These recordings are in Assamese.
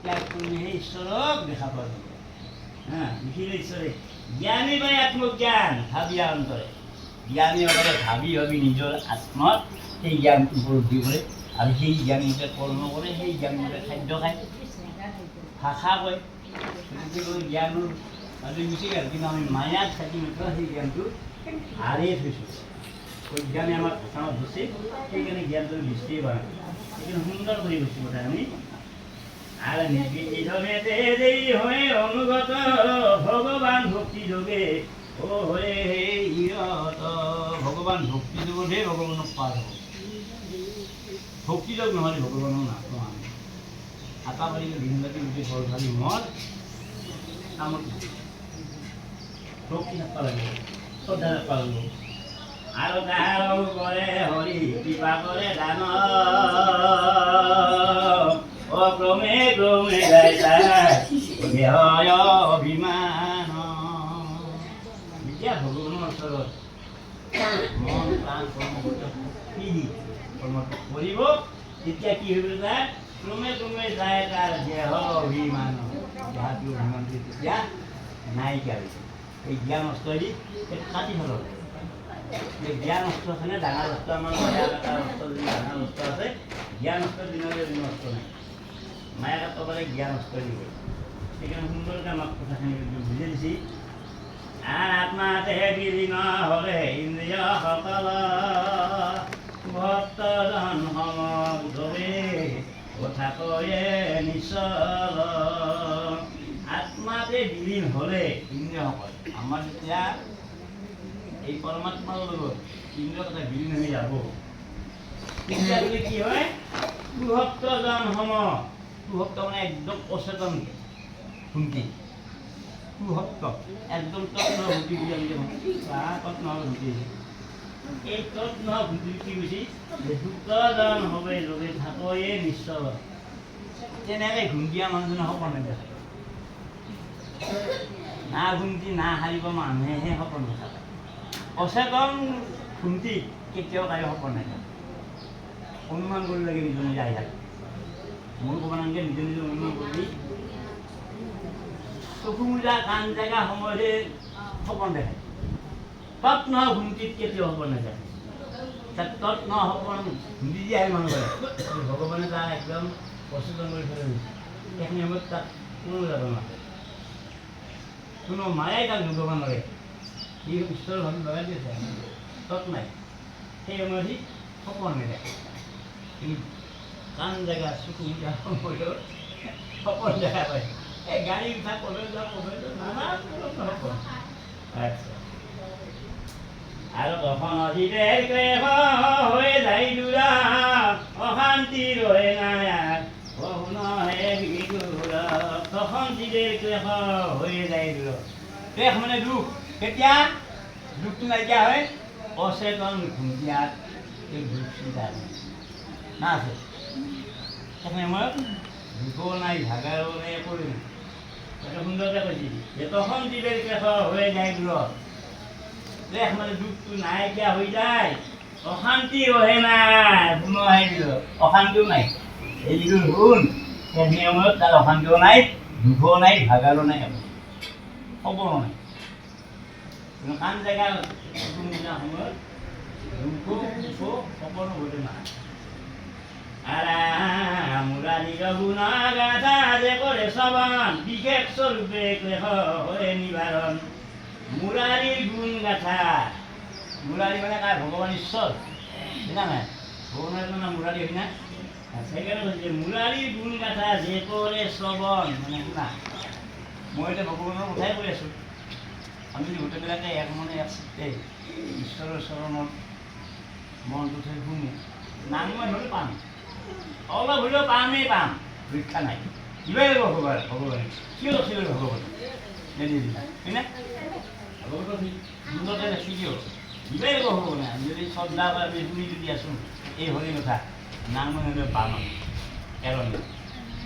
ত্যাগ কৰিলেহে ঈশ্বৰক দেখা পোৱা যাব। লিখিলে ঈশ্বৰে জ্ঞানী বাই আত্মজ্ঞান ভাবিয়া অন্তৰে। জ্ঞানীসকলে ভাবি ভাবি নিজৰ আত্মাত সেই জ্ঞানটো উপলব্ধি কৰে আৰু সেই জ্ঞানমতে কৰ্ম কৰে, সেই জ্ঞানমতে খাদ্য খায়, ভাষা কয়। গতিকে জ্ঞানৰ আজি গুচি গ'ল, কিন্তু আমি মায়াত থাকি নথোৱা সেই জ্ঞানটো হাৰিয়ে থৈছোঁ। অজ্ঞানে আমাক ঘটনাত ধৰিছে, সেইকাৰণে জ্ঞানটোৰ দৃষ্টিয়ে কৰা নাই। সেইকাৰণে সুন্দৰ কৰি গৈছোঁ কথা আমি। আর নির্বিধমেতে যেই হয়ে অনুগত ভগবান ভক্তি যোগে ও হয়ে ইরত। ভগবান ভক্তি যোগতহে ভগৱানক পাৰ হ'ব। ভক্তি যোগ নহ'লে ভগৱানক নাপাওঁ আমি। আটা পাৰি দিনৰাতি গোটেই ফল খালি মোৰ কামত ভক্তি নাপাব লাগিব, শ্ৰদ্ধা নাপাব লাগিব। আৰু তাহাৰও কৰে হৰি কৃপা কৰে দান ক্ৰমে ক্ৰমে যায় দেহয় অভিমান। যেতিয়া ভগৱানৰ ওচৰত মন প্ৰাণ কৰ্ম কৰিব, তেতিয়া কি হৈ যায়? ক্ৰমে ক্ৰমে যায় তাৰ দেহ অভিমান। দেহাটো অভিমানটো তেতিয়া নাইকিয়া হৈছে। এই জ্ঞান অস্ত্ৰদি কাটি পেলাব। জ্ঞান অস্ত্ৰ আছে নে? ডাঙৰ অস্ত্ৰ আমাৰ মায়াকাটা অস্ত্ৰ যদি ডাঙৰ অস্ত্ৰ আছে, জ্ঞান অস্ত্ৰৰ দিনলৈ কোনো অস্ত্ৰ নাই। মায়াকাটা পালে জ্ঞান অস্ত্ৰ দিব। সেইকাৰণে সুন্দৰকৈ আমাক কথাখিনি বুজাই দিছে। আন আত্মাতে বিলীন হ'লে ইন্দ্ৰিয় সকল ভক্তজন সমগ্ৰৱে কথা কয়ে নিশ্চল। আত্মাতে বিলীন হ'লে ইন্দ্ৰিয়সকল, আমাৰ যেতিয়া এই পৰমাত্মাৰ লগত ইন্দ্ৰিয় কথা বিলীন হৈ যাব, তেতিয়াহ'লে কি হয়? সুভক্তজন সম। সুভক্ত মানে একদম অচেতন ভুন্তি। সুভক্ত একদম তত্ন ভুন্তি বুলি আমি তত্ন ভুন্তি। এই তত্ন ভুন্তি কি বুজি? সুক্তজন হবে যোগে থাকয়ে নিশ্চল। তেনেকৈ ঘুমটিয়া মানুহজনে সপোন নেদেখে। না ঘুমটি না হাৰিব মানুহেহে সপোন নেদেখে। অচেতন ঘুমটি কেতিয়াও কাৰো সপোন নেদেখে। অনুমান কৰিব লাগে নিজৰ নিজে আহি থাকে। মোৰ ক'ব নালাগে, নিজে নিজে অনুমান কৰি চকু মোজা কাণ জেগা সময়তে সপোন দেখে। তৎ নহয় ঘুমটিত কেতিয়াও সপোন নেদেখে। তৎ নহয় সপোন ঘুমটি দি আহে মানুহ কৰে। ভগৱানে তাক একদম সচেতন কৰি থৈ গৈছে। সেইখিনি সময়ত তাক কোনো যাব নোৱাৰে, কোনো মায়াই তাক যোগাব নোৱাৰে। সি ঈশ্বৰৰ ভাবি লগাই দিছে, তৎ নাই। সেই সময়ত সি সপোন নেদেখে। কিন্তু কাণ জেগা চকু মোজা সময়ত সপোন দেখা পায়। এই গাড়ী উঠা কলৈ যোৱা নানা সপোন। আচ্ছা, আৰু তখন অধিদেশ ক্লেশ হৈ যায় দূৰা, অশান্তি ৰহে নাই বহু নহে বিদূৰ। তখন অধিদেশ ক্লেশ হৈ যায় দূৰ। ক্লেশ মানে দুখ। কেতিয়া দুখটো নাইকিয়া হয়? অচেতন ঘুমটিয়াত এই দুখ চিন্তা না আছে। সেইখিনি সময়ত দুখো নাই, ভাগাৰো নাই, একো নাই। এটা সুন্দৰকৈ কৈছিল যে তখন দিলেৰ ক্লেশ হৈ যায় দূৰত। ক্লেশ মানে দুখটো নাইকিয়া হৈ যায়, অশান্তি ৰহে নাই কোনো আহি দিল। অশান্তিও নাই। এই যিটো শুন, সেইখিনি সময়ত তাৰ অশান্তিও নাই, দুখো নাই, ভাগাৰো নাই, সপনো নাই। কিন্তু কাণ জেগা সময়ত দুখো সুখো সপনো ঘটে নাই। মুৰাৰী গুণা গাথা যে কৰে শ্ৰৱণ, বিশেষ স্বৰূপে ক্লেশ হয় নিবাৰণ। মুৰাৰীৰ গুণ গাথা। মুৰাৰী মানে কাৰ? ভগৱান ঈশ্বৰ। বুজা নাই? ভগৱানৰ নাম মুৰাৰী হয় না? সেইকাৰণে কৈছে মুৰাৰীৰ গুণ গাথা যে কৰে শ্ৰৱণ, মানে শুনা। মই এতিয়া ভগৱানৰ কথাই কৈ আছোঁ। আমি যদি গোটেইবিলাকে এক মনে এক চিত্তে ঈশ্বৰৰ চৰণত মনটো থৈ শুনো, নাম মই হ'লেও পাম, অলপ হ'লেও পামেই পাম। ৰক্ষা নাই, দিবই লাগিব ভগৱানে। কিয় ৰখিব ভগৱানে? নিদিলা হয়নে? ভগৱানৰ সুন্দৰতে ৰাখি কিয় দিবই লাগিব ভগৱানে। আমি যদি শ্ৰদ্ধা বা আমি শুনি যদি আছোঁ এই হৰি কথা, নাম মই হ'লেও পাম আমি এৰণ।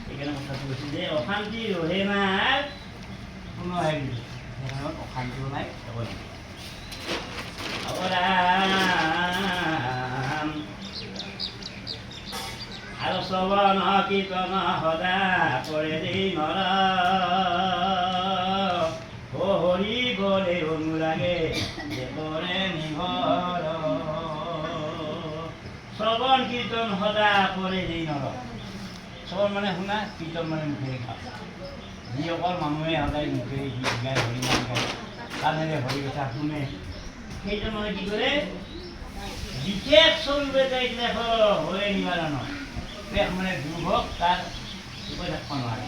সেইকাৰণে কথাটো কৈছোঁ যে অশান্তি ৰহে নাই কোনো আহি দিছে। সেইকাৰণে অশান্তিও নাই, একো নাই। আৰু শ্ৰৱণ কীৰ্তন সদা কৰে দেই কীৰ্তন সদা কৰে যেই নৰ চবৰ মানে শুনা কীৰ্তন মানে মুখেৰে খাওঁ যিসকল মানুহে সদায় মুখেৰে গীত গায় হৰিনাম গায় কাণেৰে হৰি কথা শুনে সেইজন মানে কি কৰে বিশেষ স্বৰূপে হৰে নিবাৰণ মানে দুৰ্ভোগ তাৰ কৈ থাকিব নোৱাৰে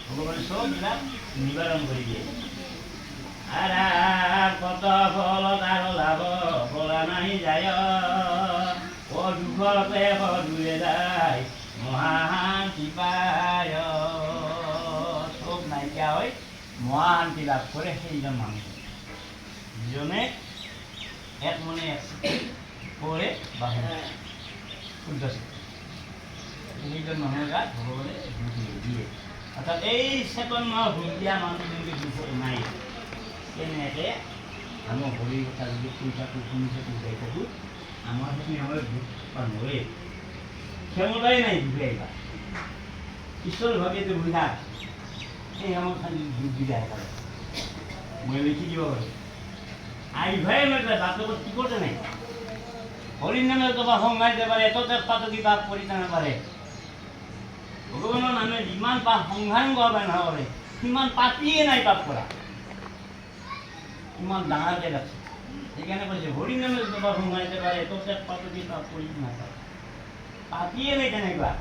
ভগৱানে চববিলাক নিবাৰণ কৰি দিয়ে কত ফল তাৰ লাভ ফলা নাই যায় দুখতে সদূৰে যায় মহাশান্তি পায় চব নাইকিয়া হৈ মহাশান্তি লাভ কৰে সেইজন মানুহ যিজনে এক মনে এক কৰে বা শুদ্ধ সেইজন মানুহৰ গাত ভগৱানে দুখ দিয়ে অৰ্থাৎ এই চেতন ভোগ দিয়া মানুহ যদি দুখ নাই তেনেকৈ আমাৰ ভৰিৰ কথা যদি কৈ থাকোঁ শুনি থাকোঁ গাই থাকোঁ আমাৰ সেইখিনি আমাৰ দুখ নৰে ক্ষমতাই নাই দুখে আহিবা ঈশ্বৰ ভাবিটো বুঢ়া এই আমাক খালি দুখ দি যায় পাৰে মই লিখি দিব পাৰোঁ আহিবাই মানে বাটত টিকতে নাই হৰিৰ নামে তোমাৰ সংঘাই দিব পাৰে এততে পাতকি পাপ কৰি টানে পাৰে ভগৱানৰ নামে যিমান পাপ সংঘান কৰা নহৰে সিমান পাপিয়ে নাই পাপ কৰা ইমান ডাঙৰকৈ ৰাখছে সেইকাৰণে কৈছে হৰিৰ নামে তোমাৰ সংঘাই দিব পাৰে এততে পাতকি পাপ কৰি নাপায় পাপিয়ে নাই তেনেকুৱা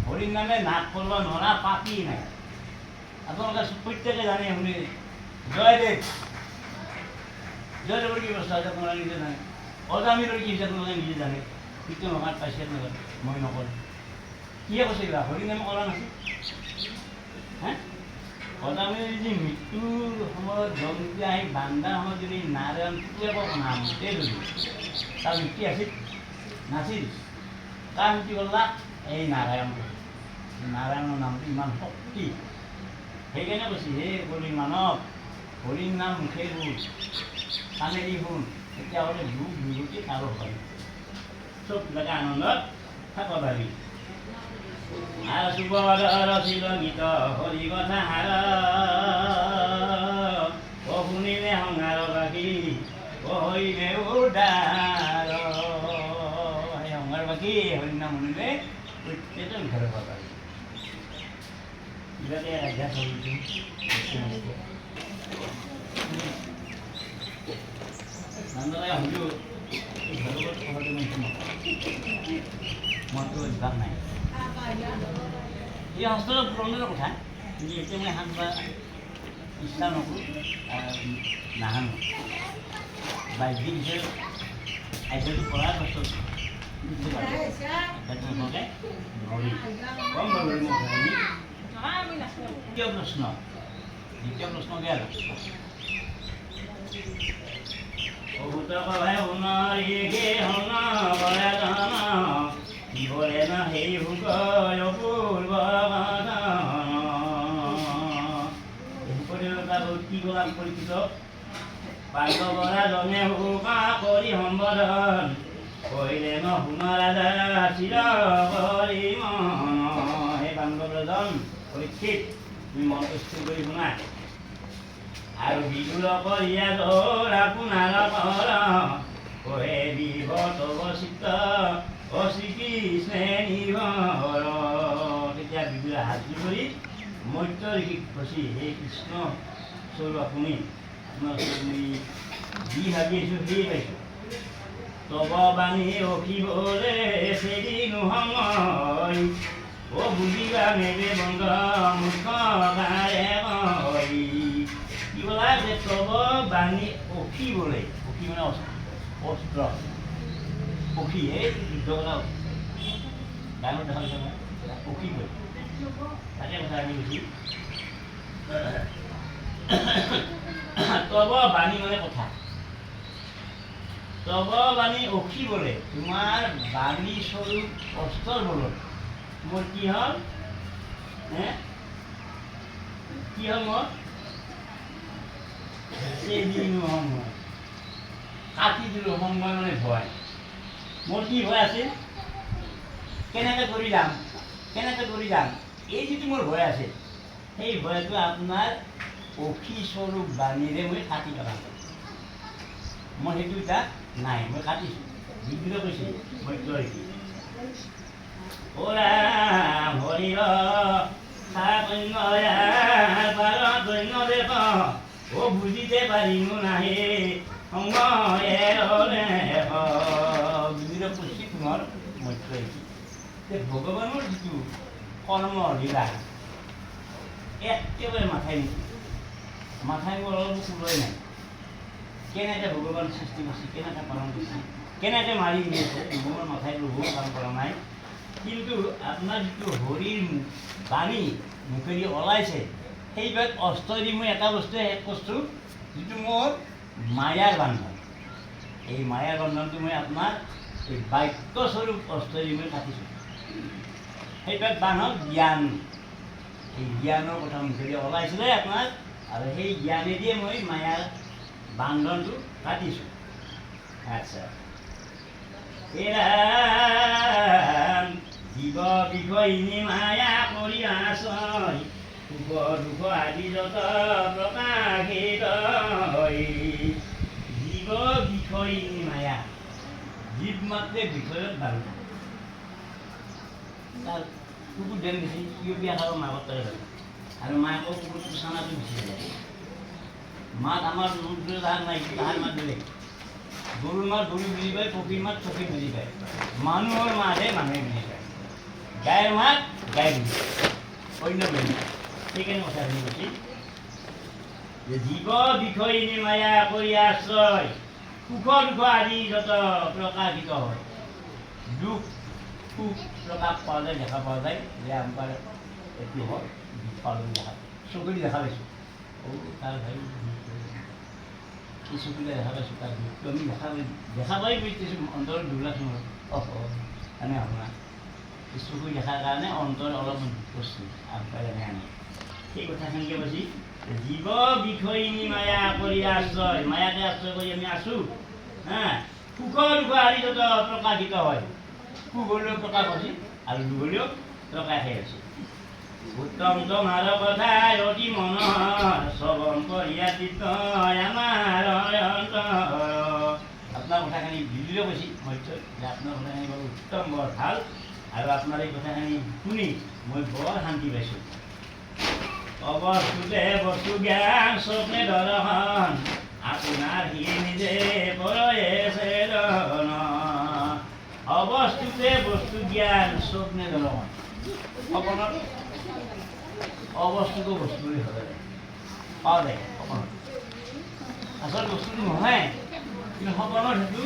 হৰিৰ নামে নাক কৰিব নোৱাৰা পাপিয়ে নাই আপোনালোকে প্ৰত্যেকে জানে শুনি জয়দেৱ জয়দেৱৰ কি বস্তু আছে আপোনালোকে নিজে জানে অজামিৰৰ কি হৈছে আপোনালোকে নিজে জানে কীৰ্তন সভাত পাইছে আপোনালোকে মই নকৰোঁ কিয়ে কৈছে কিবা হৰি নাম কৰা নাছিল হে অজামিৰ যদি মৃত্যুৰ সময়ত জগতি আহি বান্ধাৰ সময়ত যদি নাৰায়ণ নামতে ধৰি তাৰ মৃত্যু আছিল নাছিল তাৰ মৃত্যু কৰলা এই নাৰায়ণ নাৰায়ণৰ নামটো ইমান শক্তি সেইকাৰণে কৈছে হে কলি মানৱ হৰিৰ নাম মুখে গুণ কাণেদি শুন তেতিয়াহ'লে দুখ দুৰ্গতি কাৰো হয় চববিলাকে আনন্দত থাক পাৰি আৰু শুভৰ শিলগীত হৰি কথা হাৰ শুনিলে সংহাৰ বাকী হৰিলে উদাৰ সেই সংহাৰ বাকী হৰিনাম শুনিলে প্ৰত্যেকে উদ্ধাৰ হ'ব পাৰি ইভাগে ৰাজা চলিছোঁ নন্দলাই হলেও এই ঘৰৰ কথাটো মনটো অভ্যাস নাই এই সংস্থাটো পুৰণিৰ কথা কিন্তু এতিয়া মই সাংবা ইচ্ছা নকৰোঁ নাহানো বাহ্যিক হিচাপে আইডিয়াটো কৰাৰ পাছত নকলে নৰি কম নৰি মই দ্বিতীয় প্ৰশ্ন কি আৰু বলে না সেই ভূগয় পূৰ্ব কি গলাম পৰিচিত পাণ্ডৱৰা জনে হুকা কৰি সম্বোধন কৰিলে ন সোণৰাজা চিৰ কৰি সেই পাণ্ডৱজন পৰীক্ষিত তুমি মন স্থিৰ কৰি শুনা আৰু বিদুৰ কৰিয়া দৌৰ আপোনাৰ পৰ কহে বিভ তব চিত্ত শ্ৰীকৃষ্ণে নিভৰ তেতিয়া বিদুৰে হাত কৰি মধ্য ঋষিক ফচি হে কৃষ্ণ স্বৰূপ আপুনি আপোনাৰ যি ভাবি আছোঁ সেয়ে পাইছোঁ তব বাণী ৰখিবলে চেৰি নোহময় বুজিবা মেলে বন্ধ মুখ গাৰে কি বোলা যে তব বাণী অখিবলৈ অখি মানে অস্ত্ৰ অখি এই যুদ্ধ কৰা ডাঙৰ দেখা গৈছে মই অখি গৈ তাকে কথা আমি কৈছোঁ তব বাণী মানে কথা তব বাণী অখিবলৈ তোমাৰ বাণী স্বৰূপ অস্ত্ৰৰ বলত মোৰ কি হ'ল মোৰ কাটি দিলোঁ সময় মানে ভয় মোৰ কি ভয় আছিল কেনেকৈ ধৰি যাম এই যিটো মোৰ ভয় আছে সেই ভয়টো আপোনাৰ অখি স্বৰূপ বাণীৰে মই কাটি পেলাম মই সেইটো এতিয়া নাই মই কাটিছোঁ বিদ্ৰোহ কৈছে মধ্য ঋষি ওৰা হৰিৰ ধন্য দেখ ও বুঝিতে পাৰিনু নাহে বুজিলে পুষ্টি তোমাৰ মধ্য ভগৱানৰ যিটো কৰ্ম লীলা একেবাৰে মাথাই মোৰ অলপ ওলাই নাই কেনেকৈ ভগৱান সৃষ্টি কৰিছে কেনেকৈ পালন কৰিছে কেনেকৈ মাৰি নিছে মোৰ মাথাই বহু কাম কৰা নাই কিন্তু আপোনাৰ যিটো হৰিৰ বাণী মুখেদি ওলাইছে সেইবাৰ অস্ত্ৰদি মই এটা বস্তুৱে শেষ কৰিছোঁ যিটো মোৰ মায়াৰ বান্ধন এই মায়াৰ বান্ধনটো মই আপোনাৰ এই বাক্যস্বৰূপ অস্ত্ৰদি মই কাটিছোঁ সেইবাৰ বান্ধন জ্ঞান এই জ্ঞানৰ কথা মুখেদি ওলাইছিলে আপোনাৰ আৰু সেই জ্ঞানেদিয়ে মই মায়াৰ বান্ধনটো কাটিছোঁ আচ্ছা জীৱ বিষয়িনী মায়া কৰি আছয় সুখ দুখ আদি যত প্ৰকাশিত জীৱ বিষয়িনী মায়া জীৱ মাত্ৰে বিষয়ত বান্ধ তাৰ কুকুৰ দেন বেছি কিয় বিয়া খাব মাকৰ তৰে যাব আৰু মাকৰ কুকুৰটো চানাটো বেছি যায় মাত আমাৰ মন্ত্ৰী তাহাৰ নাই তাহাৰ মাত বেলেগ গৰুৰ মাত গৰু বুজি পায় পক্ষীৰ মাত পক্ষী বুজি পায় মানুহৰ মাতহে মানুহে বুজি পায় গাইৰ মাত গাই বুজি পায় অন্য বেলেগ সেইকাৰণে কথাখিনি কৈছে যে জীৱ বিষয়িনী মায়া কৰি আশ্ৰয় সুখ দুখ আদি যত প্ৰকাশিত হয় দুখ সুখ প্ৰকাশ পোৱা যায় দেখা পোৱা যায় যে আমাৰ এইটো হয় পালোঁ দেখা চকুদি দেখা পাইছোঁ তাৰ ভাই এই চকুৰে দেখা পাইছোঁ তাৰ দুখটো আমি দেখা পাই গৈছোঁ অন্তৰত দুলাখ নহয় এনে আপোনাৰ এই চকু দেখাৰ কাৰণে অন্তৰ অলপ দুখ কৰিছোঁ আগবাঢ়ি আনে সেই কথাখিনিকে কৈছে জীৱ বিষয়িনী মায়া কৰি আশ্ৰয় মায়াকে আশ্ৰয় কৰি আমি আছোঁ হা সুখ দুখ আদি যত প্ৰকাশিত হয় সুখ হ'লেও প্ৰকাশ হৈছে আৰু দুখ হ'লেও প্ৰকাশে হৈছে উত্তম তোমাৰ কথা অতি মনোহৰ শ্ৰৱণ কৰিয়া চিত্ত আমাৰ আপোনাৰ কথাখিনি বুজিলেও কৈছে মধ্য যে আপোনাৰ কথাখিনি বৰ উত্তম বৰ ভাল আৰু আপোনাৰ এই কথাখিনি শুনি মই বৰ শান্তি পাইছোঁ অৱস্তুতে বস্তু জ্ঞান স্বপ্নে দৰ্শন আপোনাৰ সি নিজে পৰয়ে চেদন অৱস্তুতে বস্তু জ্ঞান স্বপ্নে দৰ্শন সপোনত অবস্তুটো বস্তু বুলি ভাবে পাওয়া যায় সপোনত আচল বস্তুটো নহয় কিন্তু সপোনত সেইটো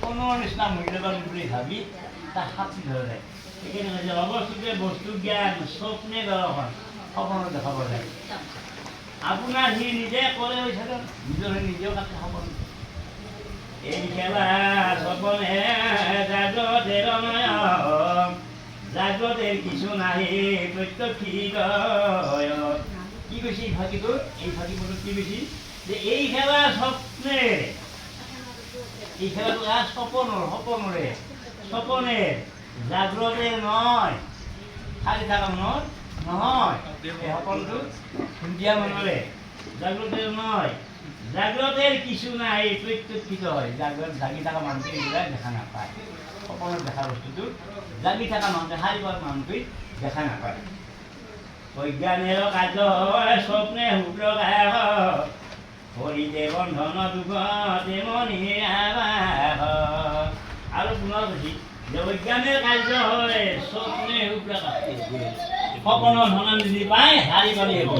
কোনো নিচিনা মূল্যৱান বুলি ভাবি তাক সাঁচি ধৰা যায় সেইকাৰণে অবস্তুতে বস্তু জ্ঞান স্বপ্নে দৰ্শন সপোনত দেখাব যায় আপোনাৰ সি নিজে কৰে হৈছে নিজৰ নিজেও কাটে সপোন এই খেলা সপনে জাগ্ৰতেৰ নয়ন জাগ্ৰতেৰ কিছু নাহি প্ৰত্যক্ষিত কি কৈছে এই ফাঁকিটোত এই ফাঁকিটোত কি কৈছে যে এই খেলা স্বপ্নেৰ এই খেলাটো সপোনৰে সপনেৰ জাগ্ৰতেৰ নহয় খালি থকা মনৰ নহয় এই সপোনটো সন্ধিয়া মনৰে জাগ্ৰতেৰ নহয় জাগ্ৰতেৰ কিছু নাই প্ৰত্যক্ষিত হয় জাগ্ৰত জাগি থকা মানুহটোৱে এইবিলাক দেখা নাপায় সপোনত দেখা বস্তুটো জাগি থকা মানুহটোৱে সাৰি পোৱা মানুহটোৱে দেখা নাপায় বৈজ্ঞানিক কাৰ্য হয় স্বপ্নে সুপ্ৰকাশ হৰিতে বন্ধন দুখ তেমনি আৰু পুনৰ কৈছে যে বৈজ্ঞানিক কাৰ্য হয় স্বপ্নে সুপ্ৰকাশ সপোনৰ ধন যদি পায় হাৰি পালি হ'ব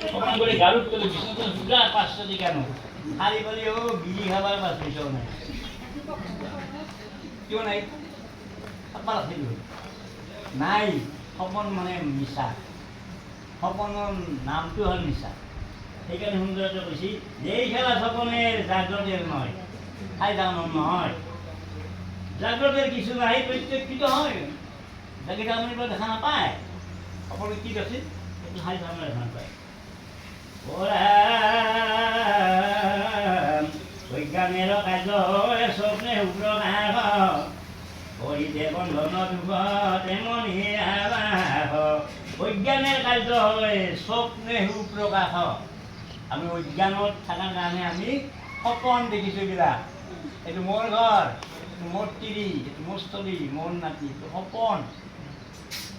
সপোন কৰি গাড়ুত কৰি বিষ্ণু দুটা 500 টকা নো হাৰি পালি হ'ব বিড়ি খাবার পাঁচ পইচাও নাই কিয় নাই আপনার আছে নাই সপন মানে মিছা সপনৰ নামটো হ'ল মিছা সেইকাৰণে সুন্দৰতে কৈছে যে এই খেলা সপনেৰ জাগ্ৰতেৰ নয় খাই ডাঙৰ নহয় জাগ্ৰতেৰ কিছু নাই প্ৰত্যক্ষিত হয় জাগি ডাঙৰ দেখা নাপায় সপোন কি আছে সেইটো খাই ডাঙৰ দেখা নাপায় বৈজ্ঞানিক কাৰ্য স্বপ্নে সুপ্ৰকাশ হৰিতে বন্ধন দুখ তেমনি বৈজ্ঞানিক কাৰ্য হয় স্বপ্নে সুপ্ৰকাশ আমি অজ্ঞানত থকাৰ কাৰণে আমি সপোন দেখিছোঁ বিলাক এইটো মোৰ ঘৰ মোৰ তিৰি, এইটো মোৰ স্থলী, মোৰ নাতি, এইটো সপোন।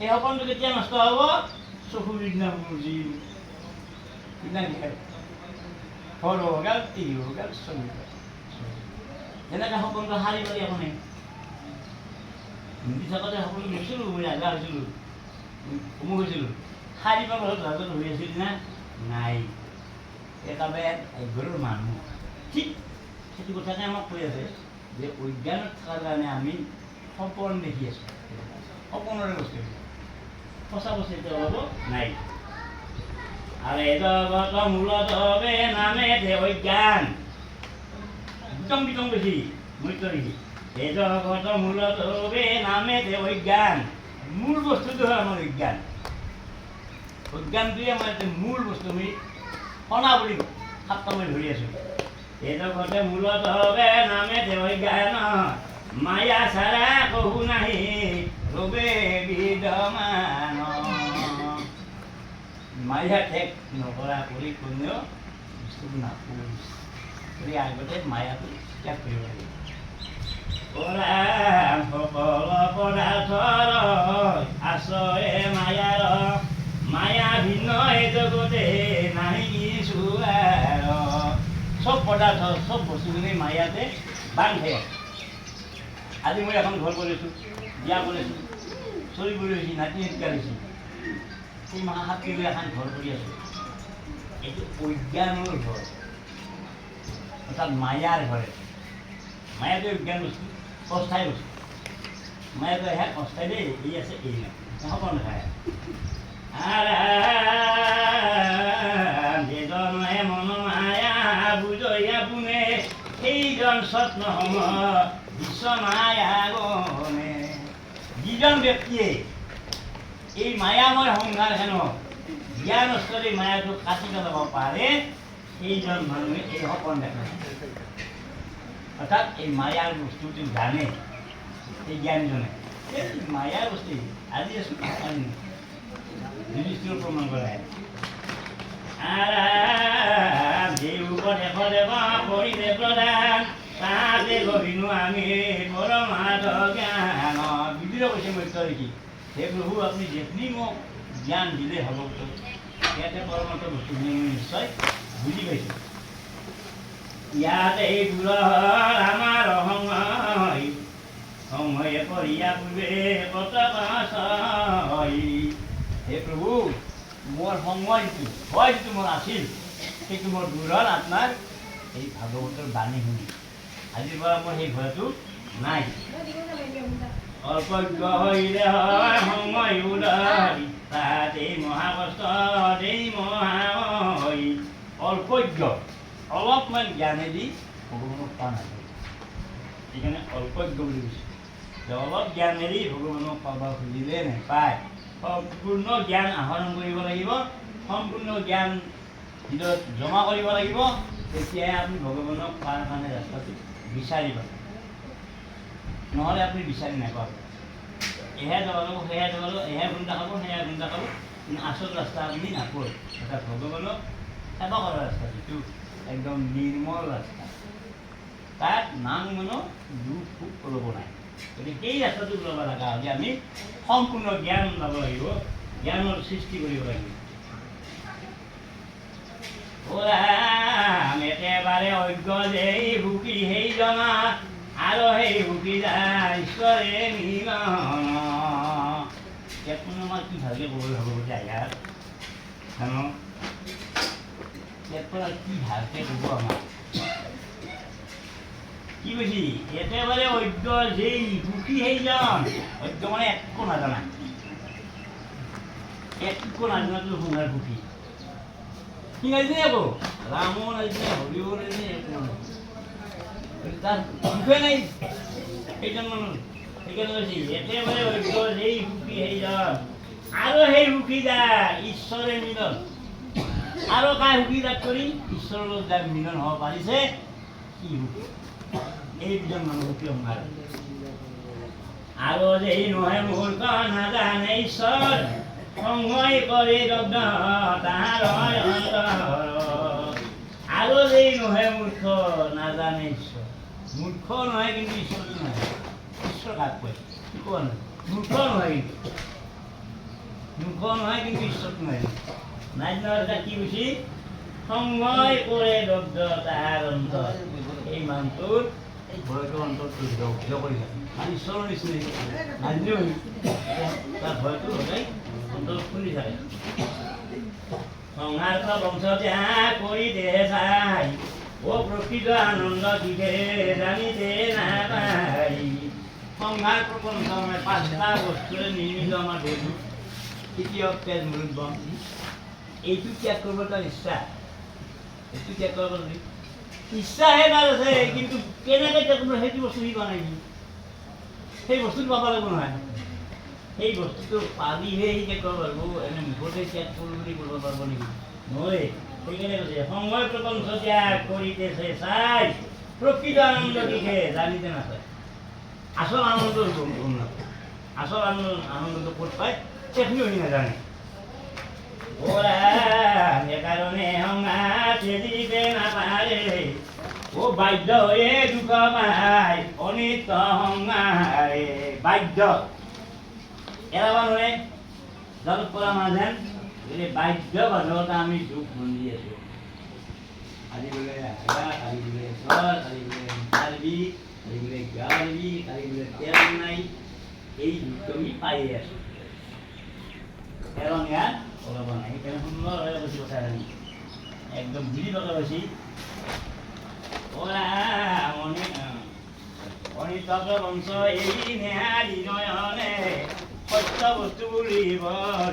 এই সপোনটো কেতিয়া নষ্ট হ'ব? চকুৰ দিনা মোৰ যি সিদিনা ঘৰ হ'ব গ'ল, তিৰি হ'ব গ'ল, স্থলী হ'ব। এনেকৈ সপোনটো সাৰি পাৰি আপুনি হিন্দী থাকোঁতে সপোন গৈছিলোঁ, মই ৰাজা হৈছিলোঁ, অমুক হৈছিলোঁ। সাৰি পাৰ ঘৰত ৰাজা হৈ আছিল না? নাই। একেবাৰে এঘৰৰ মানুহ। ঠিক সেইটো কথাকে আমাক কৈ আছে যে অজ্ঞানত থকাৰ কাৰণে আমি সপোন দেখি আছোঁ। সপোনৰে বস্তু সঁচা বস্তু এতিয়া ওলাব নাই। আৰু জগত মূলত হবে নামে অজ্ঞান। বিতং বিতং বেছি মৃত্যু দেখি। এই জগত মূলত হবে নামে অজ্ঞান। মূল বস্তুটো হয় আমাৰ অজ্ঞান। অজ্ঞানটোৱে আমাৰ মূল বস্তু। আমি সনা বুলি সাতটা মই ধৰি আছোঁ। এই জগতে মূলত হবে নামে অজ্ঞান। মায়া ছাড়া কহু নাহি ৰবে বিদ্যমান। মায়া ঠেক নকৰা কৰি কোনেও বস্তুটো নাপায়। গতিকে আগতে মায়াটো ত্যাগ কৰিব লাগিব। সকল পদাৰ্থৰ আশ্ৰয়ে মায়াৰ। মায়া ভিন্ন এই জগতে নাহি কিছু আৰু। চব পদাৰ্থ চব বস্তুখিনি মায়াতে বান্ধ খাই আছে। আজি মই এখন ঘৰ কৰিছোঁ, বিয়া কৰিছোঁ, চলি কৰি হৈছি, নাতি শিক্ষা হৈছি, সেই মাহ সাতটি লৈ এখন ঘৰ কৰি আছোঁ। এইটো অজ্ঞানৰ ঘৰ, অৰ্থাৎ মায়াৰ ঘৰে। মায়াটো অজ্ঞান বস্তু, অস্থায়ী বস্তু। মায়াটো হে অস্থায়ী দেই, এই আছে এই নাই, হ'ব নাখায়। যেজনে মন মায়া বুজয়া পোনে, সেইজন স্বপ্ন সম বিশ্ব মায়া গণে। যিজন ব্যক্তিয়ে এই মায়াময় সংসাৰখনক জ্ঞান স্তৰে মায়াটো কাটি পেলাব পাৰে, সেইজন মানুহে এই সপোন দেখে। অৰ্থাৎ এই মায়াৰ বস্তুটো জানে, এই জ্ঞানজনে এই মায়াৰ বস্তু আজি আছোঁ যুধিষ্ঠিৰ প্ৰমাণ কৰাই। কৰিলে প্ৰধান তাতে গভিনো আমি পৰমাৰ্থ জ্ঞান। বিবিধ কৈছে মধ্য দেখি, হে প্ৰভু আপুনি যেতনি মোক জ্ঞান দিলে হ'ব, ইয়াতে পৰমাৰ্থ বস্তুখিনি মই নিশ্চয় বুজি পাইছোঁ। ইয়াতে এই দূৰৰ আমাৰ সংগয় সংগয়ে কৰিয়া পূৰ্বে পতাকাশয়। হে প্ৰভু মোৰ সংগয় যিটো হয়, যিটো মোৰ আছিল, সেইটো মোৰ দূৰ হ'ল আপোনাৰ এই ভাগৱতৰ বাণী শুনি। আজিৰ পৰা মোৰ সেই ভয়টো নাই। অল্পজ্ঞ হইলে হয় সংগয় উদাহৰি, তাত এই মহাকষ্ট এই মহাময়। অল্পজ্ঞ অলপমান জ্ঞানেদি ভগৱানক পোৱা নাযায়। সেইকাৰণে অল্পজ্ঞ বুলি কৈছে যে অলপ জ্ঞানেদি ভগৱানক পাব খুজিলে নাপায়। সম্পূৰ্ণ জ্ঞান আহৰণ কৰিব লাগিব, সম্পূৰ্ণ জ্ঞান হৃদয়ত জমা কৰিব লাগিব, তেতিয়াহে আপুনি ভগৱানক পোৱাৰ কাৰণে ৰাস্তাটো বিচাৰিব। নহ'লে আপুনি বিচাৰি নাপাব। এহে যাব লাগিব, সেয়া যাব লাগিব, এহে ঘণ্টা খাব, সেয়া ঘণ্টা খাব, কিন্তু আচল ৰাস্তা আপুনি নাপায়। অৰ্থাৎ ভগৱানক সেৱা কৰা ৰাস্তা, যিটো একদম নিৰ্মল ৰাস্তা, তাত নাম মানো দুখ সুখ ল'ব নাই। গতিকে সেই ৰাস্তাটো ল'ব লগা হ'লে আমি সম্পূৰ্ণ জ্ঞান ল'ব লাগিব, জ্ঞানৰ সৃষ্টি কৰিব লাগিব। একেবাৰে অজ্ঞ যে সুখী সেই জনা, আৰু সেই সুখী যায় ঈশ্বৰে মিলন। এখন আমাৰ কি ভালকে ক'ব ভাগৱতী আয়াৰ জানো, ইয়াৰ কি ভালকে ক'ব আমাৰ কি কৈছি, একেবাৰে অজ্ঞ যেই সুখী সেইজন। অজ্ঞ মানে একো নাজানা, একো নাজানাটো সংসাৰ সুখী। কি নাজানে আকৌ, ৰামো নাজানে, হৰিও নাজানে, একো নাজানে, তাৰ সুখে নাই সেইজন মানুহ। সেইকাৰণে কৈছি একেবাৰে অজ্ঞ যেই সুখী সেইজন, আৰু সেই সুখী যায় ঈশ্বৰে মিলন। আৰু কাই সুখী লাভ কৰি ঈশ্বৰৰ লগত যাই মিলন হ'ব পাৰিছে, কি সুখী এই দুজন মানুহ সুখী সংসাৰ। আৰু যেই নহয় মূৰ্খ নাজানে ঈশ্বৰ, সংগই কৰে দগ্ধ তাহাৰ অন্তৰ। আৰু যেই নহয় মূৰ্খ নাজানে ঈশ্বৰ, মূৰ্খ নহয় কিন্তু ঈশ্বৰটো নহয় ঈশ্বৰ কাক কয় কোৱা নহয় মূৰ্খ নহয় কিন্তু ঈশ্বৰটো নহয় নাই এটা কি কৈছে সংগই কৰে দগ্ধ তাহাৰ অন্তৰ এই মানুহটোৰ ভয়টো অন্তৰটো দগ্ধ কৰি থাকে আৰু ঈশ্বৰৰ নিচিনাই নাজানিও তাৰ ভয়টো সদায় অন্তৰত খুলি থাকে সংসাৰ বংশ কৰি দেহে চাই ও প্ৰকৃত আনন্দ দিশে জানিতে নাপাই সংসাৰ প্ৰপঞ্চ মানে 5টা বস্তুৰে নিৰ্মিত আমাৰ দেহটো তৃতীয় তেজ মূৰত বন এইটো ত্যাগ কৰিব তাৰ ইচ্ছা এইটো ত্যাগ কৰিব ইচ্ছাহে তাৰ আছে কিন্তু কেনেকৈ ত্যাগ কৰিব সেইটো বস্তু সি বনাই সেই বস্তুটো পাব লাগিব নহয় সেই বস্তুটো পালিহে সি ত্যাগ কৰিব পাৰিব এনে মুখতে ত্যাগ কৰোঁ বুলি কৰিব পাৰিব নেকি নহয় সেইকাৰণে কৈছে সংগই প্ৰপঞ্চ ত্যাগ কৰিতেছে চাই প্ৰকৃত আনন্দ দিশে জানিতে নাপায় আচল আনন্দ গম নাপায় আচল আনন্দটো ক'ত পায় সেইখিনিও সি নাজানে সেইকাৰণে সংসাৰ তেজিতে নাপাৰে ও বাধ্য হৈয়ে দুখ পায় অনিত্য সংসাৰে বাধ্য এৰাব নোৱাৰে জগত কৰা মাজেন এই বাধ্য বাধকতা আমি দুখ বন্ধি আছোঁ আজি বোলে কালি বোলে জ্বৰ কালি বোলে কালি বোলে গালি কালি বোলে তেল নাই এই দুখটো আমি পায়ে আছোঁ কাৰণ ইয়াত ওলাব নাই সেইকাৰণে সুন্দৰভাৱে কৈছে কথাখিনি একদম বুজি লগা কৈছে অনিত্য বংশ এই নেহাৰি নয়নে সত্য বস্তু বুলিব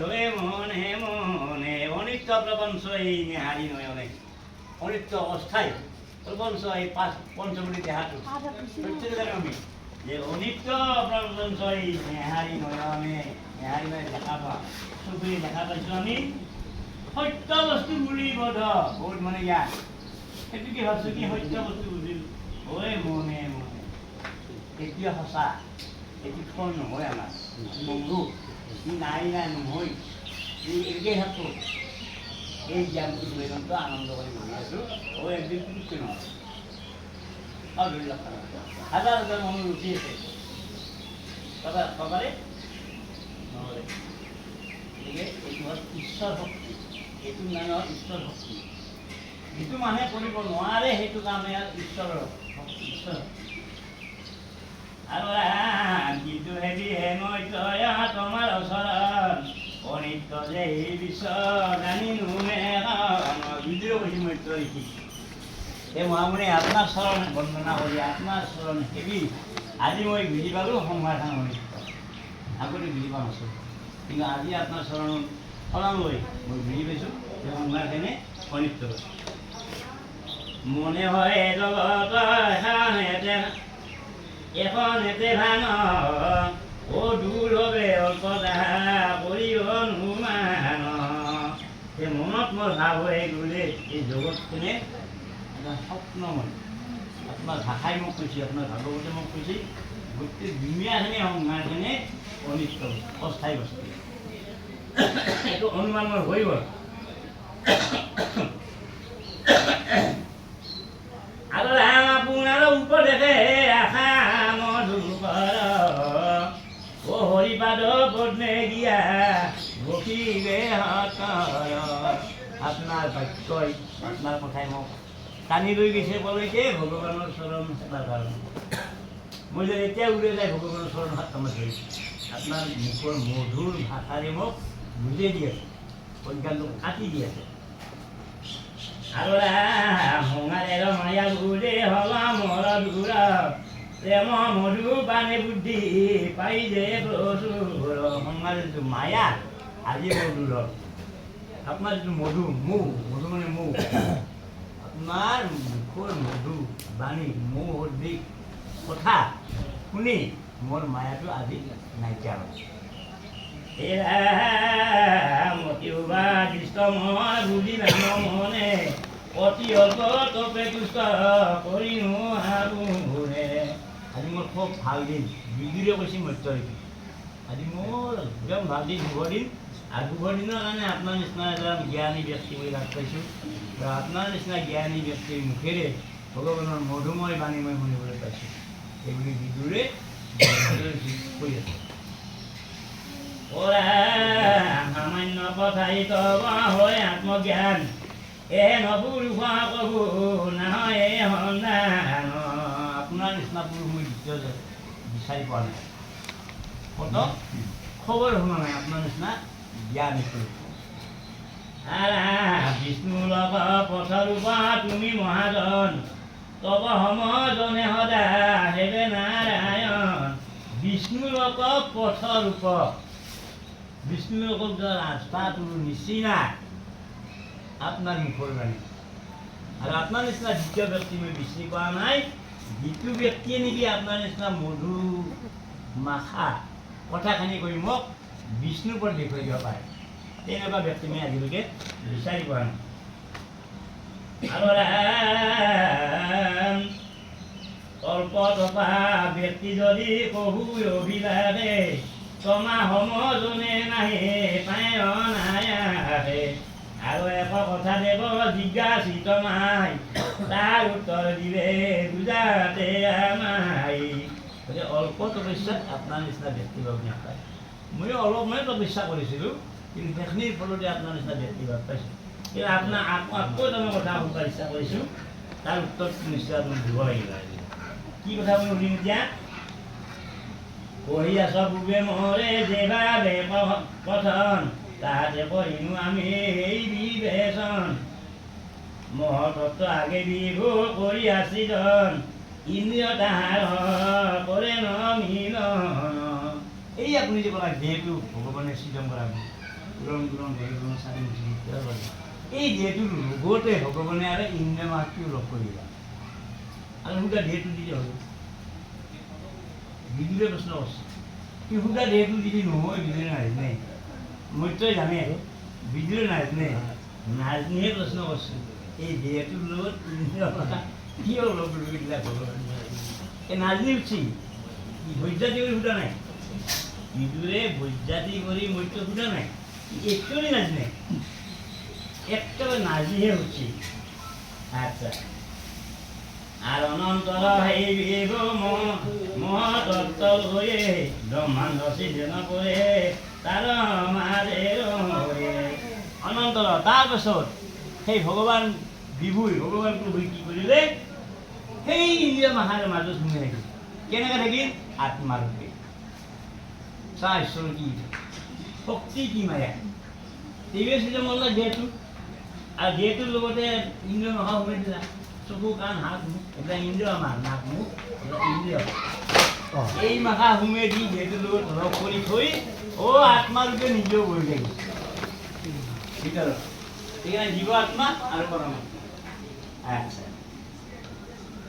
ৰৈ মনে মনে অনিত্য প্ৰপঞ্চ এই নেহাৰি নয়নে অনিত্য অস্থায়ী প্ৰপঞ্চ এই পঞ্চমুখী দেহাটো আমি যে অনিত্য প্ৰপঞ্চ এই নেহাৰি নয়নে নেহাৰি নয় দেখা পাওঁ চকুৰে দেখা পাইছোঁ আমি সত্য বস্তু বুলিব বহুত মানে ইয়াত সেইটো কি ভাবছোঁ কি সত্য বস্তু বুজিল ঐ মনে মনে এতিয়া সঁচা এইটো ফল নহয় আমাৰ মংগু ই নাই নহয় এই একে থাকোঁ এই জ্ঞানটো জীৱনটো আনন্দ কৰি বহি আছোঁ একদিন পুটুককৈ নহয় আৰু 2 লাখ হাজাৰ হাজাৰ মানুহ উঠি আছে পাবাৰে নহ'লে গতিকে এইটো হ'ল ঈশ্বৰ শক্তি এইটো মানে হ'ল ঈশ্বৰ শক্তি যিটো মানুহে কৰিব নোৱাৰে সেইটো কাৰণে ঈশ্বৰৰ শক্তি ঈশ্বৰ আৰু কিন্তু হেৰি হে মই তই তোমাৰ ওচৰত অনিত্য যে এই বিশ্ব জানি নুনে বুজিও কৈছে মই তই এই মহামুনি আপোনাৰ চৰণ বন্দনা কৰি আপোনাৰ চৰণ সেবি আজি মই বুজি পালোঁ সংসাৰখন অনিত্য আগতে বুজি পোৱা নাছিলোঁ কিন্তু আজি আপোনাৰ চৰণ শৰণ লৈ মই বুজি পাইছোঁ যে সংসাৰখিনি অনিত্য মনে হয় জগত এখন এতে ভান ও দূৰ হবে অল্প কৰিব নুমান এই মনত মোৰ ভাৱ হৈ গ'লে এই জগতখনে এটা স্বপ্নময় আপোনাৰ ভাষাই মোক কৈছে আপোনাৰ ভাগৱতে মোক কৈছে গোটেই দুনিয়াখিনি সংসাৰখিনি অনিষ্ট অস্থায়ী বস্তু এইটো অনুমান মোৰ হৈ গ'ল আৰু আপোনাৰ উপদেশে আশা মধুকৰ ও হৰিপাদ পদ্মে গিয়া ভকিলে আপোনাৰ বাক্যই আপোনাৰ কথাই মোক টানি লৈ গৈছে বলৈকে ভগৱানৰ চৰণ এটা কাৰণে মই যে এতিয়া উলিয়াই যায় ভগৱানৰ চৰণ হাত কামত ধৰিছোঁ আপোনাৰ মুখৰ মধুৰ ভাষাৰে মোক বুজাই দি আছে অজ্ঞানটো কাটি দি আছে আৰু সংসাৰেৰ মায়া বুলে হলা মৰ দূৰ প্ৰেম মধু পানে বুদ্ধি পাই যে প্ৰচুৰ সংসাৰৰ যিটো মায়া আজি মোৰ দূৰ আপোনাৰ যিটো মধু মধু মানে মৌ আপোনাৰ মুখৰ মধু বাণী মৌ অধিক কথা শুনি মোৰ মায়াটো আজি নাইকিয়া হৈছে মতিবা দৃষ্ট মই বুজি মনে অতি অল্প তপে তুষ্ট কৰিনো আৰু ঘূৰে আজি মোৰ খুব ভাল দিন বিজুৰে কৈছে মত্যঋতু আজি মোৰ একদম ভাল দিন শুভ দিন আৰু শুভ দিনৰ কাৰণে আপোনাৰ নিচিনা এজন জ্ঞানী ব্যক্তি মই লাভ পাইছোঁ আৰু আপোনাৰ নিচিনা জ্ঞানী ব্যক্তিৰ মুখেৰে ভগৱানৰ মধুময় বাণী মই শুনিবলৈ পাইছোঁ এইবুলি বিদুৰে কৈ আছে সামান্য কথায়িত হয় আত্মজ্ঞান নপুৰুষ কবু নহয় সন্ধান আপোনাৰ নিচিনা পুৰুষ মই দ্বিতীয় বিচাৰি পোৱা নাই কত খবৰ শুনা নাই আপোনাৰ নিচিনা জ্ঞান বিষ্ণু লগ পথৰূপা তুমি মহাজন তব সমজনে সদা হেবে নাৰায়ণ বিষ্ণু লগ পথৰূপ বিষ্ণু লোকক যোৱা ৰাস্তাটো নিচিনা আপোনাৰ মুখৰ বাণী আৰু আপোনাৰ নিচিনা দ্বিতীয় ব্যক্তি মই বিচাৰি পোৱা নাই যিটো ব্যক্তিয়ে নেকি আপোনাৰ নিচিনা মধু মাখা কথাখিনি কৈ মোক বিষ্ণুৰ ওপৰত দেখুৱাই দিব পাৰে তেনেকুৱা ব্যক্তি মই আজিলৈকে বিচাৰি পোৱা নাই আৰু অল্প টকা ব্যক্তি যদি কহু অভিলাষে তমা সমজনে নাহে পায় নায়াহে আৰু এশ কথা দেৱ জিজ্ঞাসিত মাই তাৰ উত্তৰ দিলে বুজাতে আমাই অল্প তপস্যাত আপোনাৰ নিচিনা ব্যক্তি লগ নাপায় মই অলপমান তপস্যা কৰিছিলোঁ কিন্তু সেইখিনিৰ ফলতে আপোনাৰ নিচিনা ব্যক্তি লগ পাইছোঁ কিন্তু আপোনাৰ আকৌ এটা মই কথা শুনিব ইচ্ছা কৰিছোঁ তাৰ উত্তৰটো নিশ্চয় আপুনি দিব লাগিব কি কথা মই শুনিম এতিয়া কহি আছ পূবে মৰে যেভাৱে কথন তাহাতে কৰিনো আমি এই বিবেচন মহতত্ব আগে বিভু কৰি আছিজন ইন্দ্ৰিয় তাহাৰ কৰে ন মিলন এই আপুনি যে ক'লা দেহটো ভগৱানে সৃজন কৰা পুৰণ পুৰণ ভগৱান চাৰি এই দেহটোৰ ৰোগতে ভগৱানে আৰু ইন্দ্ৰিয় মাহটিও লগ কৰিবা আৰু সুধা দেহটো দিলে হ'ব বিদুৰে প্ৰশ্ন কৰিছে কি সুধা দেহটো দিলি নহয় বিদুৰে নাজানে মইতো জানে বিদুৰে নাজানে নাজনিহে প্ৰশ্ন কৰিছে এই দেহটোৰ লগত কিয় লগ দিলা ভগৱান এই নাজনি উঠছি বৈজাতি কৰি সুধা নাই বিদুৰে বৈজাতি কৰি মইতো সুধা নাই একচুৱেলি নাজনে একেবাৰে নাজিহে উঠছি আচ্ছা আৰ অনন্তৰ হেইব মহতত্ত্ব হয়ে ব্ৰহ্মাণ্ড সৃজন কৰে তাৰ মাঝে অনন্তৰ তাৰপাছত সেই ভগৱান বিভুই ভগৱান প্ৰভুই কি কৰিলে সেই ইন্দ্ৰিয় মাহাৰ মাজত সোমাই থাকিল কেনেকৈ থাকিল আত্মাৰূপে চা ঈশ্বৰ কি শক্তি কি মায়া টিভি চিজন মনলৈ দেহটো আৰু দেহটোৰ লগতে ইন্দ্ৰিয় মাহা সোমাই দিলা চকু কাণ হাত মুখ এইবিলাক ইন্দ্ৰিয় আমাৰ নাক মুখ এইবিলাক ইন্দ্ৰিয় এই মাখা সোমে দি দেহটোৰ লগত লগ কৰি থৈ আত্মাৰূপে নিজেও বহি থাকিল ভিতৰত সেইকাৰণে জীৱ আত্মা আৰু পৰমাত্মা আচ্ছা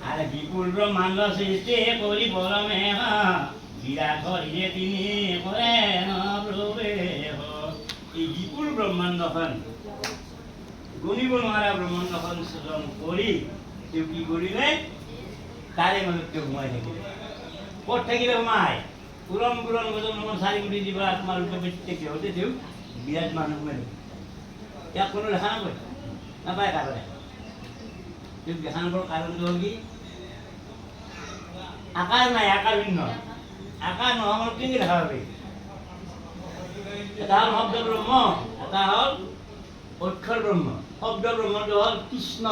আৰু বিপুল ব্ৰহ্মাণ্ড সৃষ্টি কৰি পৰমে বিৰাট হৰিয়ে তিনি কৰে নপ্ৰৱে এই বিপুল ব্ৰহ্মাণ্ডখন গণিব নোৱাৰা ব্ৰহ্মাণ্ডখন সৃজন কৰি তেওঁ কি কৰিলে তাৰে মাজত তেওঁ সোমাই থাকিলে ক'ত থাকিলে সোমাই পুৰণ পুৰণ গজন চাৰি কোটি জীৱ আত্মাৰূপে প্ৰত্যেক দেহতে তেওঁ বিৰাট মানুহ সোমাই থাকিলে ইয়াক কোনো দেখা নাপায় নাপায় কাৰণে তেওঁক দেখা নাপাৰ কাৰণটো হ'ল কি আকাৰ নাই আকাৰ ভিন্ন আকাৰ নহয় কেনেকৈ দেখা পাবি এটা হ'ল শব্দ ব্ৰহ্ম এটা হ'ল অক্ষৰ ব্ৰহ্ম শব্দ ব্ৰহ্মটো হ'ল কৃষ্ণ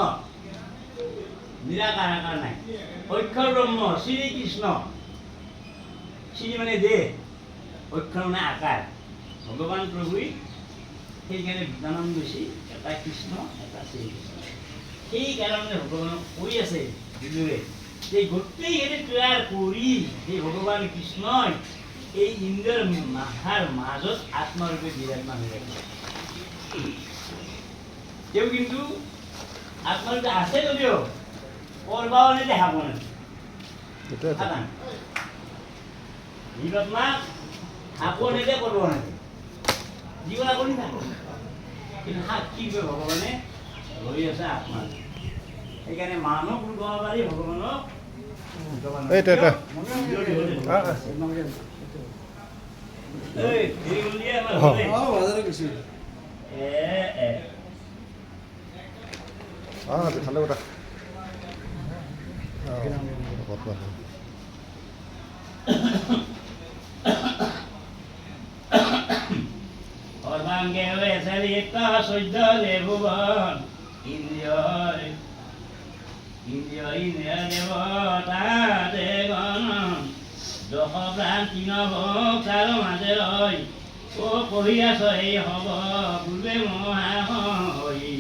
নিৰাকাৰ আকাৰ নাই অক্ষৰ ব্ৰহ্ম শ্ৰী কৃষ্ণ শ্ৰী মানে দেহ অক্ষৰ মানে আকাৰ ভগৱান প্ৰভুই সেইকাৰণে বিজ্ঞানন গৈছে এটা কৃষ্ণ এটা শ্ৰীকৃষ্ণ সেইকাৰণে ভগৱানক কৈ আছে বিদুৰে যে গোটেইখিনি তৈয়াৰ কৰি সেই ভগৱান কৃষ্ণই এই ইন্দ্ৰৰ মাথাৰ মাজত আত্মাৰূপে বিৰাজমান হৈ ৰাখিছে তেওঁ কিন্তু আত্মাৰূপে আছে যদিও কৰবাও দেখা পোৱা নাই জীৱাত্মা হাপো নেদে কৰিব নেদে জীৱা কৰি থাকো কিন্তু সাক্ষী কৰি ভগৱানে লৈ আছে আত্মা সেইকাৰণে মানৱ ৰূপ পাৰি ভগৱানক ঠাণ্ডা কথা সৰ্বাংগে চাৰিত সহ্য ভুৱন ইন্দ্ৰিয় ইন্দ্ৰিয় দেৱতা দেৱন দশ প্ৰাণ তিন ভোগ তাৰ মাজে ৰয় ও কহি আছ এই হব পূৰ্বে মহাহৰি।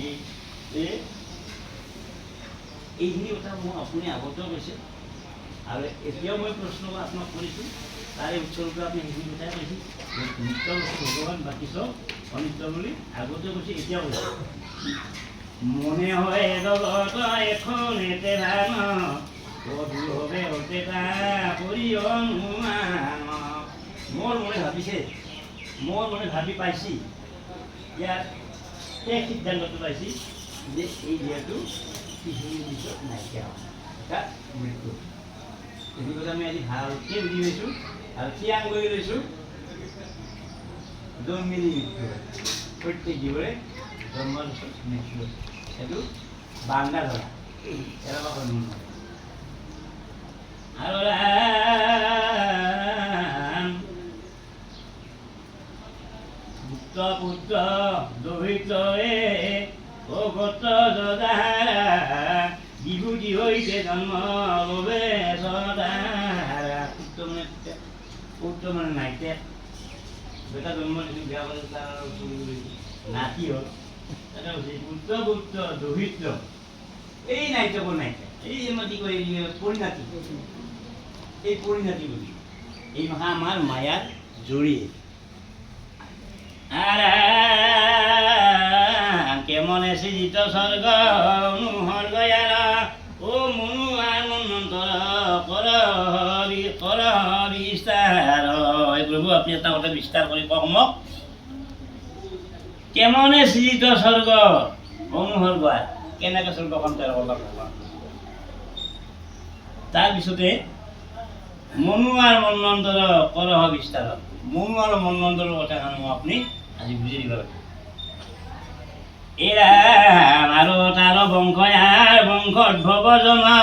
এইখিনি কথা মই আপুনি আগতেও কৈছে আৰু এতিয়াও মই প্ৰশ্ন আপোনাক কৰিছোঁ, তাৰে উত্তৰটো আপুনি সেইখিনি কথাই কৈছে নিত্য ভগৱান বাকী চব অনিত্য বুলি আগতেও কৈছে, এতিয়াও কৈছে। মনে হয় জগত এখন এতে ধান হবে হতে কৰি অনুমান। মোৰ মনে ভাবিছে, মোৰ মনে ভাবি পাইছি, ইয়াৰ এক সিদ্ধান্তটো পাইছি যে এই দেহটো পৃথিৱীৰ পিছত নাইকিয়া হ'ব, তাত মৃত্যু। এই কথা আমি আজি ভালকৈ বুজি পাইছোঁ আৰু থিয়াং কৰি লৈছোঁ। জন্মিলি মৃত্যু হয়, প্ৰত্যেক জীৱৰে জন্মৰ পিছত মৃত্যু হয়, সেইটো বাংলা ধৰা এৰা কৰ্ম আৰু পুত্ৰ দহিত ও গত যদাহাৰা বিভূতি হৈছে জন্ম লবে সদাহাৰা। পুত্ৰ মানে নাইতে বেটা জন্ম দিছোঁ, বিয়া কৰি তাৰ নাতি হ'ল, এটা হৈছে পুত্ৰ দহিত। এই নাইতকৰ নাইতে এই আমাৰ কি কয় পৰিণাতি, এই পৰিণাতি বুলি এই মাহা আমাৰ মায়াৰ জড়িয়ে কেমনে সৃজিত স্বৰ্গ অনুসৰ্গ ও মনু আৰ মন্বন্তৰ কৰ বিস্তাৰ। প্ৰভু আপুনি এটা কথা বিস্তাৰ কৰি কওক মোক, কেমনে সৃজিত স্বৰ্গ অনুসৰ্গ কেনেকৈ স্বৰ্গখন তৈয়াৰ কৰলাক ভগৱান। তাৰপিছতে মনু আৰু মন্বন্তৰ কৰহ বিস্তাৰ। মনু আৰু মন্বন্তৰৰ কথা কাৰণে মই আপুনি আজি বুজি দিব লাগে। এৰা আৰু তাৰ বংশ ইয়াৰ বংশোদ্ভৱ জনা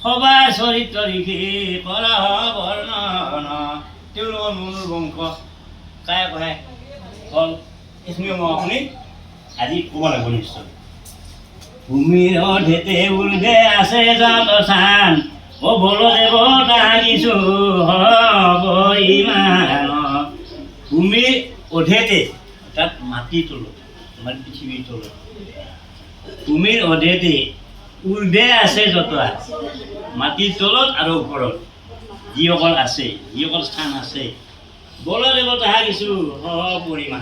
সবাৰ চৰিত্ৰ লিখি কৰহ বৰ্ণন। তেওঁলোকৰ মনুৰ বংশ কায়ে কয় হ'ল, এইখিনিও মই আপুনি আজি ক'ব লাগিব নিশ্চয়। ভূমিৰ অধেতে উৰ্ধে আছে যত স্থান ও বলদেৱ তাহাকিছো হব ইমান। ভূমিৰ অধেতে তাত মাটিৰ তলত, আমাৰ পৃথিৱীৰ তলত, ভূমিৰ অধেতে উৰ্ধে আছে যত মাটিৰ তলত আৰু ওপৰত যিসকল আছে, যিসকল স্থান আছে বলদেৱ তাহাকিছো হব পৰিমাণ।